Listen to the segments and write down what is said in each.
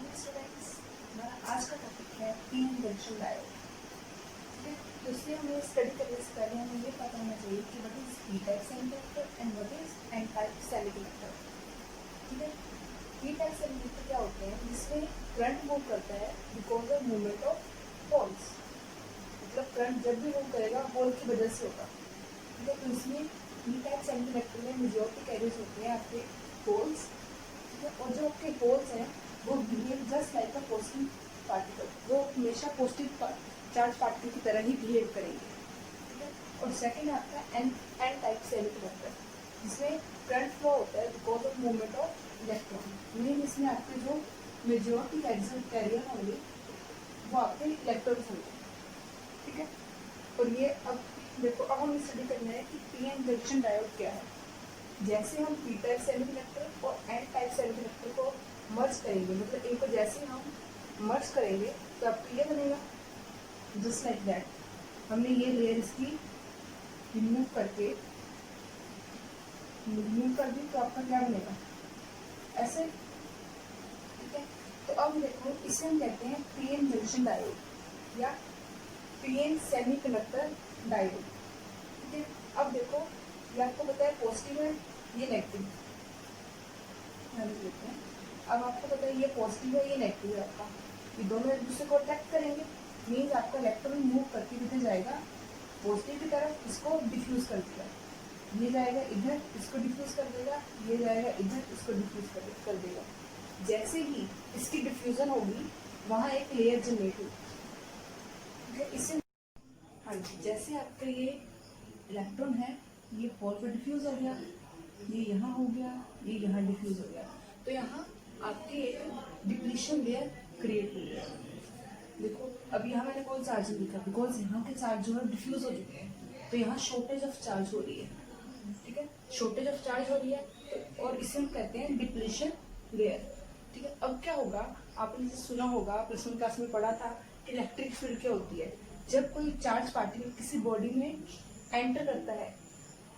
Morning students, हमारा आज का टॉपिक है पीएन जंक्शन डायोड। ठीक है, तो इसलिए हमें स्टडी करने से पहले हमें ये पता होना चाहिए कि what is P type semiconductor and what is an type semiconductor. ठीक है, पी टाइप सेमीकंडक्टर क्या होते हैं, जिसमें करंट मूव करता है because of movement of holes. मतलब करंट जब भी मूव करेगा होल की वजह से होगा। ठीक है, तो इसमें पी टाइप सेमीकंडक्टर में मेजॉरिटी कैरियर्स होते हैं आपके होल्स। और जो आपके होल्स हैं वो behave just like a positive particle, वो हमेशा पॉजिटिव चार्ज पार्टिकल की तरह ही बिहेव करेंगे। ठीक है, और सेकंड आपका एन टाइप सेमीकंडक्टर, जिसमें करंट फ्लो होता है because of movement of electron. Mean इसमें आपके जो मेजॉरिटी कैरियर होंगे वो आपके इलेक्ट्रॉन्स होंगे। ठीक है, और ये अब देखो, अब हमें स्टडी करना है कि पीएन जंक्शन डायोड क्या है। जैसे हम पी टाइप सेमीकंडक्टर और एन टाइप सेमीकंडक्टर को मर्ज करेंगे, मतलब इनको जैसे हम मर्ज करेंगे तो आपको ये बनेगा जस्ट लाइक दैट। हमने ये लेयर इसकी रिमूव कर दी तो आपका क्या बनेगा ऐसे। ठीक है, तो अब देखो इसे हम कहते हैं पीएन जंक्शन डायोड या पीएन सेमीकंडक्टर डायोड। ठीक है, अब देखो ये आपको पता है पॉजिटिव है, ये नेगेटिव लेते हैं। अब आपको पता है ये पॉजिटिव है, ये नेगेटिव है आपका, ये दोनों एक दूसरे को अट्रैक्ट करेंगे। मीन्स आपका इलेक्ट्रॉन मूव करके किधर जाएगा, पॉजिटिव की तरफ, इसको डिफ्यूज कर देगा। ये जाएगा इधर, इसको डिफ्यूज कर देगा, ये जाएगा इधर, इसको डिफ्यूज कर देगा। जैसे ही इसकी डिफ्यूजन होगी वहाँ एक लेयर जनरेट होगी। इससे हाँ जी, जैसे आपका ये इलेक्ट्रॉन है ये होल पर डिफ्यूज हो गया, ये यहाँ हो गया, ये यहाँ डिफ्यूज हो गया, तो यहाँ आपके एक डिप्लीशन लेयर क्रिएट हो गया। देखो अब यहाँ मैंने कोई चार्ज नहीं लिखा बिकॉज यहाँ के चार्ज जो है डिफ्यूज हो चुके हैं, तो यहाँ शॉर्टेज ऑफ चार्ज हो रही है। ठीक है, शॉर्टेज ऑफ चार्ज हो रही है तो, और इसे हम कहते हैं डिप्लीशन लेयर। ठीक है, अब क्या होगा, आपने जैसे सुना होगा, प्लस वन क्लास में पढ़ा था कि इलेक्ट्रिक फील्ड क्या होती है। जब कोई चार्ज पार्टिकल किसी बॉडी में एंटर करता है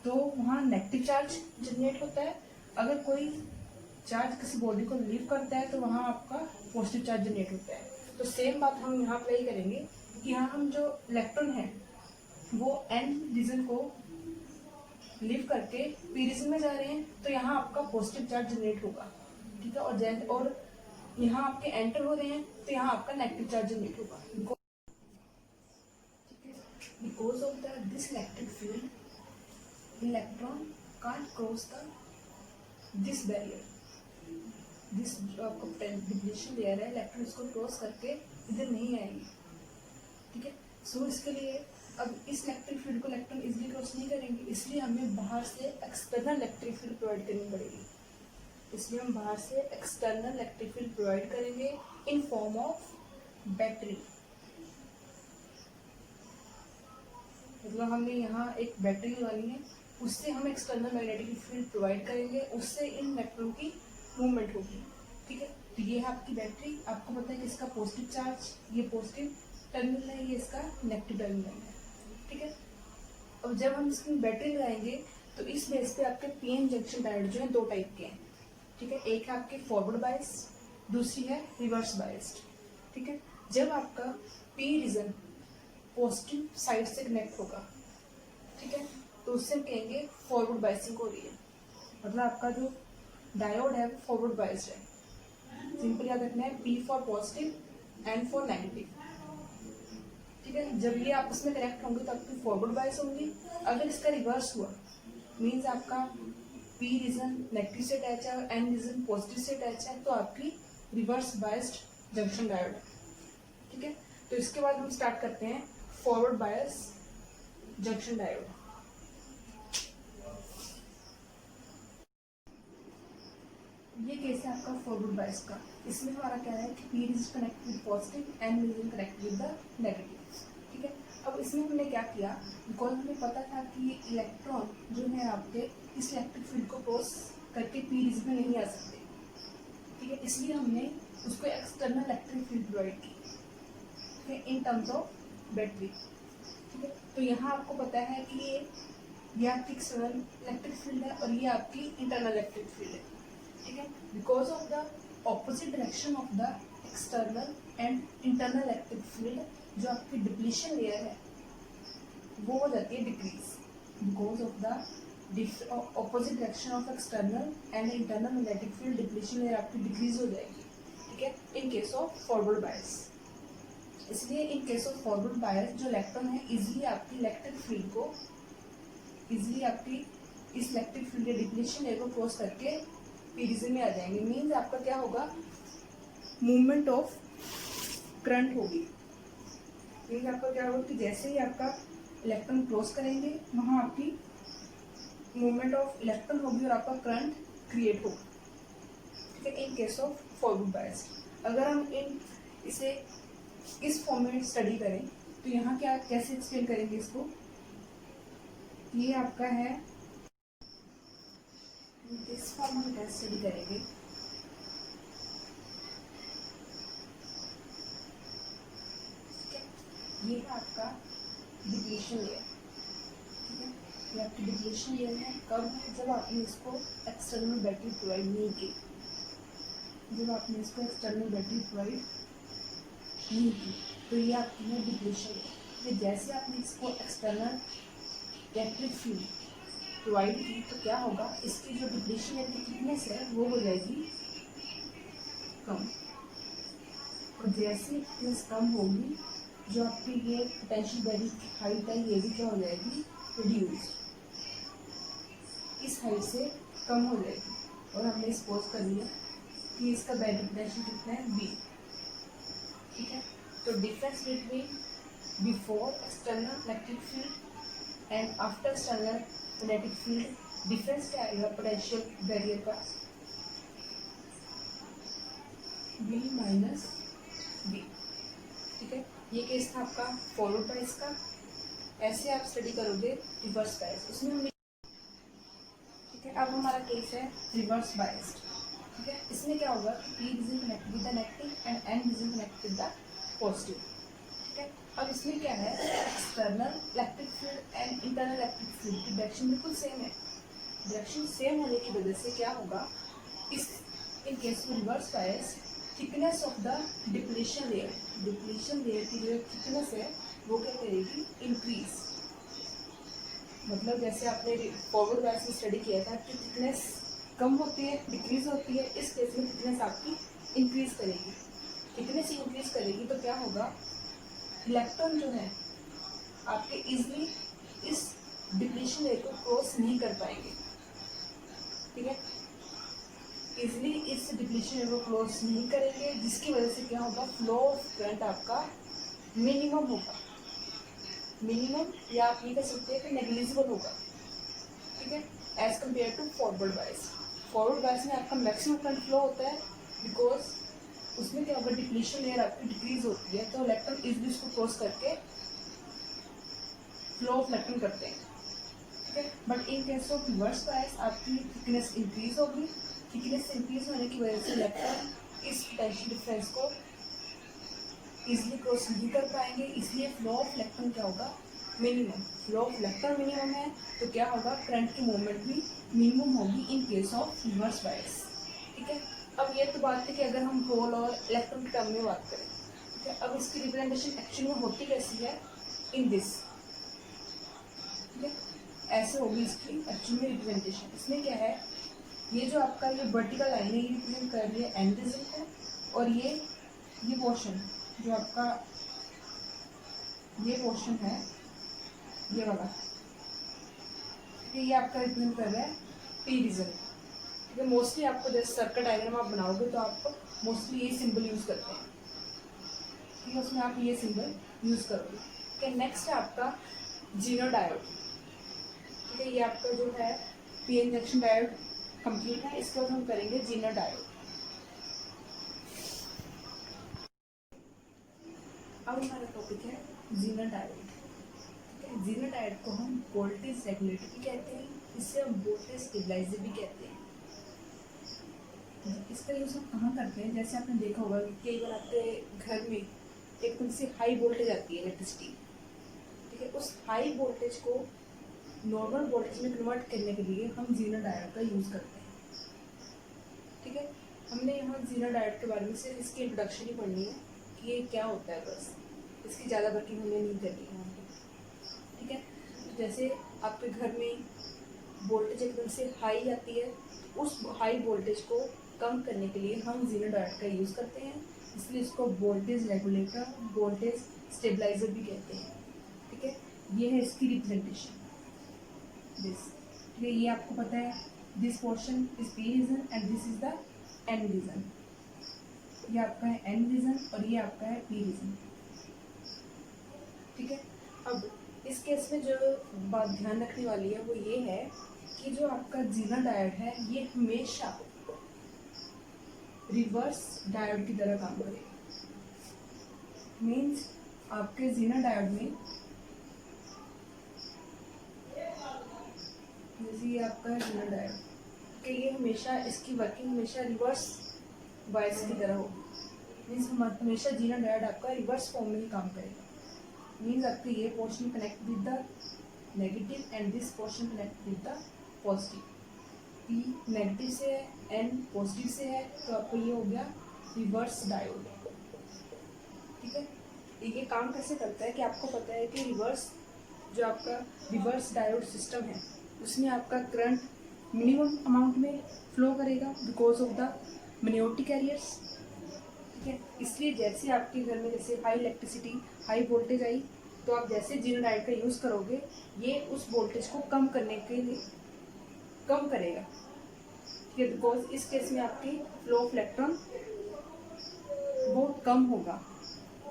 तो वहाँ नेगेटिव चार्ज जनरेट होता है, अगर कोई चार्ज किसी बॉडी को लीव करता है तो वहाँ आपका पॉजिटिव चार्ज जनरेट होता है। तो सेम बात हम यहाँ अप्लाई करेंगे कि यहाँ हम जो इलेक्ट्रॉन है वो एन रीजन को लीव करके पी रीजन में जा रहे हैं, तो यहाँ आपका पॉजिटिव चार्ज जनरेट होगा। ठीक है, और यहाँ आपके एंटर हो रहे हैं तो यहाँ आपका नेगेटिव चार्ज जनरेट होगा। Because of this electric field electron can't cross this barrier, this आपका डिप्लीशन लेयर है, इलेक्ट्रॉन इसको क्रॉस करके इधर नहीं आएंगे। ठीक है, सो इसके लिए अब इस इलेक्ट्रिक फील्ड को इलेक्ट्रॉन इजीली क्रॉस नहीं करेंगे, इसलिए हमें बाहर से एक्सटर्नल इलेक्ट्रिक फील्ड प्रोवाइड करनी पड़ेगी। इसलिए हम बाहर से एक्सटर्नल इलेक्ट्रिक फील्ड प्रोवाइड करेंगे इन फॉर्म ऑफ बैटरी। मतलब हमने यहाँ एक बैटरी लगानी है, उससे हम एक्सटर्नल मैग्नेटिक फील्ड प्रोवाइड करेंगे, उससे इन इलेक्ट्रॉन की मूवमेंट होगी। ठीक है, तो ये है आपकी बैटरी। आपको पता है कि इसका पॉजिटिव चार्ज, ये पॉजिटिव टर्मिनल है, ये इसका नेगेटिव टर्मिनल है। ठीक है, अब जब हम इसमें बैटरी लगाएंगे तो इस बेस पे आपके पीएन जंक्शन डायोड जो है दो टाइप के हैं। ठीक है, एक है आपके फॉरवर्ड बायस्ड, दूसरी है रिवर्स बायस्ड। ठीक है, जब आपका पी रीजन पॉजिटिव साइड से कनेक्ट होगा, ठीक है, तो उससे हम कहेंगे फॉरवर्ड बायसिंग हो रही है। मतलब आपका जो डायोड है वो फॉरवर्ड बायस्ड है। सिंपल याद रखना है, P for positive, N for negative. ठीक है, जब ये आपस में कनेक्ट होंगे तो आपकी फॉरवर्ड बायस होंगी। अगर इसका रिवर्स हुआ मीन्स आपका पी रीजन नेगेटिव से अटैच है और एन रीजन पॉजिटिव से अटैच है, तो आपकी रिवर्स बायस्ड जंक्शन डायोड है। ठीक है, तो इसके बाद हम स्टार्ट करते हैं फॉरवर्ड बायस जंक्शन डायोड। ये केस है आपका फॉरवर्ड बायस का। इसमें हमारा क्या है कि P region connect with positive, N region connect with the negative. ठीक है, अब इसमें हमने क्या किया, बिकॉज हमें पता था कि ये इलेक्ट्रॉन जो है आपके इस इलेक्ट्रिक फील्ड को क्रॉस करके पी रीजन में नहीं आ सकते। ठीक है, इसलिए हमने उसको एक्सटर्नल इलेक्ट्रिक फील्ड प्रोवाइड की। ठीक है, इन टर्म्स ऑफ बैटरी। ठीक है, तो यहाँ आपको पता है कि ये आपकी एक्सटर्नल इलेक्ट्रिक फील्ड है और ये आपकी इंटरनल इलेक्ट्रिक फील्ड है। ठीक है, because of the opposite direction of the external and internal electric field, जो आपकी डिप्लीशन लेयर है वो हो जाती है decrease because of the opposite direction of external and internal magnetic field, depletion layer आपकी डिक्रीज हो जाएगी, ठीक है, in case of forward bias. इसलिए in case of forward bias जो इलेक्ट्रॉन है इजीली आपकी इलेक्ट्रिक फील्ड को इजीली आपकी इस इलेक्ट्रिक फील्ड के डिप्लीशन लेयर को क्रॉस करके पी रीजन में आ जाएंगे। मीन्स आपका क्या होगा, मूवमेंट ऑफ करंट होगी। मीन्स आपका क्या होगा कि जैसे ही आपका इलेक्ट्रॉन क्रॉस करेंगे वहाँ आपकी मूवमेंट ऑफ इलेक्ट्रॉन होगी और आपका करंट क्रिएट होगा, ठीक है, इन केस ऑफ फॉरवर्ड बायस। अगर हम इसे इस फॉर्म में स्टडी करें तो यहाँ क्या कैसे एक्सप्लेन करेंगे इसको, ये आपका है इस फॉर्म में कैसे स्टडी करेंगे, ये है आपका डिप्लीशन लेयर, ठीक है, ये आपकी डिप्लीशन लेयर है। कब है, जब आपने इसको एक्सटर्नल बैटरी प्रोवाइड नहीं की, जब आपने इसको एक्सटर्नल बैटरी प्रोवाइड नहीं की तो ये आपकी है डिप्लीशन लेयर। ये जैसे आपने इसको एक्सटर्नल इलेक्ट्रिक फील्ड प्रोवाइड की तो क्या होगा, इसकी जो डिप्लीशन लेयर की थिकनेस है वो हो जाएगी कम, और जैसे थिकनेस कम होगी जो आपकी ये पोटेंशियल बैरियर की हाइट है ये भी क्या हो जाएगी, रिड्यूस, इस हाइट से कम हो जाएगी। और हमने सपोज कर लिया कि इसका बैरियर पोटेंशियल कितना है, बी, ठीक है। तो difference between before external electric field and after external magnetic field, difference क्या आएगा पोटेंशियल बैरियर का, बी माइनस बी, ठीक है। ये केस था आपका फॉरवर्ड बायस का। ऐसे आप स्टडी करोगे रिवर्स बायस, उसमें हम, ठीक है। अब हमारा केस है रिवर्स बायस, ठीक है। इसमें क्या होगा, P region connected with the negative and N region connected with the positive, ठीक है। अब इसमें क्या है, external electric field and internal electric field की डायरेक्शन बिल्कुल सेम है। डायरेक्शन सेम होने की वजह से क्या होगा, इस इन केस में reverse bias thickness of the depletion layer की जो थिकनेस है वो क्या करेगी, इंक्रीज। मतलब जैसे आपने फॉरवर्ड बायस में स्टडी किया था कि थिकनेस कम होती है, डिक्रीज होती है, इस केस में थिकनेस आपकी इंक्रीज करेगी। थिकनेस इंक्रीज करेगी तो क्या होगा, इलेक्ट्रॉन जो है आपके इजीली इस डिप्लीशन लेयर को क्रॉस नहीं कर पाएंगे, ठीक है, इजिली इस डिप्लीशन लेयर को क्रॉस नहीं करेंगे, जिसकी वजह से क्या होगा, फ्लो ऑफ करंट आपका मिनिमम होगा, मिनिमम या आप ये कह सकते हैं कि नेग्लिजिबल होगा, ठीक है, as compare to forward bias. Forward bias में आपका मैक्सिमम करंट फ्लो होता है बिकॉज उसमें क्या होगा, डिप्लीशन लेयर आपकी डिक्रीज होती है तो इलेक्ट्रॉन इजिली उसको क्रॉस करके फ्लो ऑफ इलेक्ट्रॉन करते हैं, ठीक है। But in case of reverse bias आपकी थिकनेस इंक्रीज होगी, थिकनेस इंक्रीज होने की वजह से इलेक्ट्रॉन इस पोटेंशियल डिफरेंस को इजीली क्रॉस नहीं कर पाएंगे, इसलिए फ्लो ऑफ इलेक्ट्रॉन क्या होगा, minimum. Flow of electron minimum है तो क्या होगा, करंट की मूवमेंट भी मिनिमम होगी इन केस ऑफ रिवर्स बायस, ठीक है। अब ये तो बात है कि अगर हम होल और इलेक्ट्रॉन के टर्म में बात करें, ठीक है। अब इसकी रिप्रेजेंटेशन एक्चुअली में होती कैसी है, इन दिस, ठीक है, ऐसे होगी इसकी एक्चुअल में रिप्रेजेंटेशन। इसमें क्या है, ये जो आपका ये वर्टिकल लाइन है ये रिप्रेजेंट कर रही है एन रीजन को, और ये पोर्शन जो आपका ये पोर्शन है ये वाला, ठीक है, ये आपका रिप्रेजेंट कर रहा है पी रीजन, ठीक है। मोस्टली आपको जैसे सर्कल डायग्राम आप बनाओगे तो आप मोस्टली ये सिंबल यूज करते हैं, ठीक है, उसमें आप ये सिंबल यूज करोगे, ठीक है। नेक्स्ट है आपका जीनो डायोड, ठीक है, ये आपका जो है P N junction diode complete है। इसके बाद हम करेंगे जीनो डायोड। अब हमारा टॉपिक है जीनो डायोड, ठीक है। जीनो डायोड को हम वोल्टेज रेगुलेटर भी कहते हैं, इसे हम वोल्टेज स्टेबलाइजर भी कहते हैं। इसका यूज हम कहाँ करते हैं, जैसे आपने देखा होगा कि कई बार आपके घर में एकदम से हाई वोल्टेज आती है इलेक्ट्रिसिटी, ठीक है, उस हाई वोल्टेज को नॉर्मल वोल्टेज में कन्वर्ट करने के लिए हम जीनो डायोड का यूज करते हैं, ठीक है। हमने यहाँ जीना डायोड के बारे में सिर्फ इसकी इंट्रोडक्शन ही पढ़नी है कि ये क्या होता है, बस इसकी ज़्यादा वर्किंग हमें नहीं करनी है। ठीक है, तो जैसे आपके घर में वोल्टेज एकदम से हाई आती है, उस हाई वोल्टेज को कम करने के लिए हम जीना डायोड का यूज़ करते हैं, इसलिए इसको वोल्टेज रेगुलेटर, वोल्टेज स्टेबलाइजर भी कहते हैं। ठीक है, ये है इसकी रिप्रेजेंटेशन दिस। ठीक है, ये आपको पता है, this portion is P region and this is the N region. ये आपका है एन रीजन और ये आपका है पी रीजन। ठीक है, अब इस केस में जो बात ध्यान रखने वाली है वो ये है कि जो आपका जीना डायोड है ये हमेशा रिवर्स डायोड की तरह काम करेगा। मीन्स आपके जीना डायोड में जैसे ये आपका है जीना डायोड कि ये हमेशा इसकी वर्किंग हमेशा रिवर्स वाइस की तरह होगी। मीन्स हमेशा जीना डायोड आपका रिवर्स फॉर्म में ही काम करेगा। मीन्स आपके ये portion connect with the negative and this portion connect with the positive. P negative से है, एन पॉजिटिव से है, तो आपको ये हो गया रिवर्स डायोड। ठीक है, ये काम कैसे करता है कि आपको पता है कि रिवर्स जो आपका रिवर्स डायोड सिस्टम है उसमें आपका करंट मिनिमम अमाउंट में फ्लो करेगा बिकॉज ऑफ द मिनियोरिटी कैरियर्स। ठीक है, इसलिए जैसे आपके घर में जैसे high electricity high voltage I तो आप जैसे जीना डायोड का यूज़ करोगे ये उस वोल्टेज को कम करने के लिए कम करेगा। ठीक है, बिकॉज इस केस में आपकी फ्लो ऑफ इलेक्ट्रॉन बहुत कम होगा।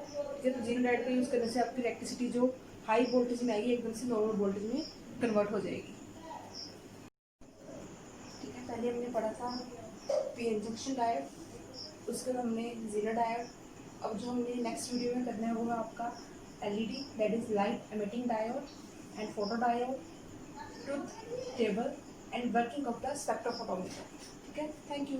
ठीक है, तो जीना डायोड का यूज़ करने से आपकी इलेक्ट्रिसिटी जो हाई वोल्टेज में आएगी एकदम से नॉर्मल वोल्टेज में कन्वर्ट हो जाएगी। ठीक है, पहले हमने पढ़ा था पी जंक्शन डायोड, उसके बाद हमने जीना डायोड। अब जो हमने नेक्स्ट वीडियो में करना है वो है आपका LED, that is light emitting diode and photo diode, truth table and working of the spectrophotometer. ठीक है, थैंक यू।